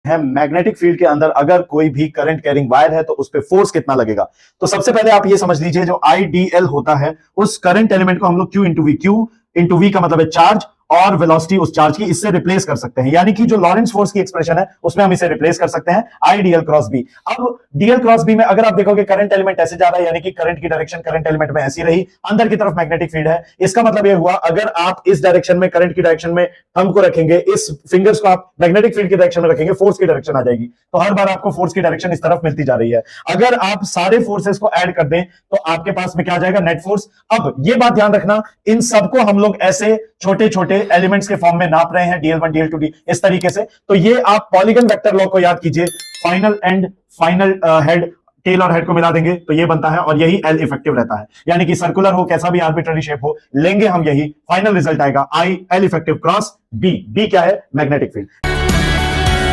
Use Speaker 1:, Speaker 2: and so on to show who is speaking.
Speaker 1: है magnetic field के अंदर अगर कोई भी करंट कैरिंग वायर है तो उस पर फोर्स कितना लगेगा। तो सबसे पहले आप ये समझ लीजिए जो आईडीएल होता है उस करंट एलिमेंट को हम लोग क्यू इंटू वी का मतलब है चार्ज और वेलोसिटी उस चार्ज की इससे रिप्लेस कर सकते हैं, यानी कि जो लॉरेंस फोर्स की एक्सप्रेशन है उसमें हम इसे रिप्लेस कर सकते हैं आई डीएल क्रॉस बी। अब डीएल क्रॉस बी में अगर आप देखोगे करंट एलिमेंट ऐसे जा रहा है, यानी कि करंट की डायरेक्शन करंट एलिमेंट में ऐसी रही, अंदर की तरफ मैग्नेटिक फील्ड है। इसका मतलब यह हुआ अगर आप इस डायरेक्शन में करंट की डायरेक्शन में थंब को रखेंगे, इस फिंगर्स को आप मैग्नेटिक फील्ड की डायरेक्शन में रखेंगे, फोर्स की डायरेक्शन आ जाएगी। तो हर बार आपको फोर्स की डायरेक्शन इस तरफ मिलती जा रही है। अगर आप सारे फोर्सेस को ऐड कर दें तो आपके पास में क्या आ जाएगा, नेट फोर्स। अब यह बात ध्यान रखना, इन सबको हम लोग ऐसे छोटे छोटे एलिमेंट्स के फॉर्म में नाप रहे हैं, DL1 DL2 D इस तरीके से। तो ये आप पॉलीगन वेक्टर लॉ को याद कीजिए, final and final head, tail और हेड को मिला देंगे तो ये बनता है और यही एल इफेक्टिव रहता है। यानी कि सर्कुलर हो कैसा भी आर्बिट्ररी शेप हो लेंगे हम, यही फाइनल रिजल्ट आएगा I L effective cross B. B क्या है, मैग्नेटिक फील्ड।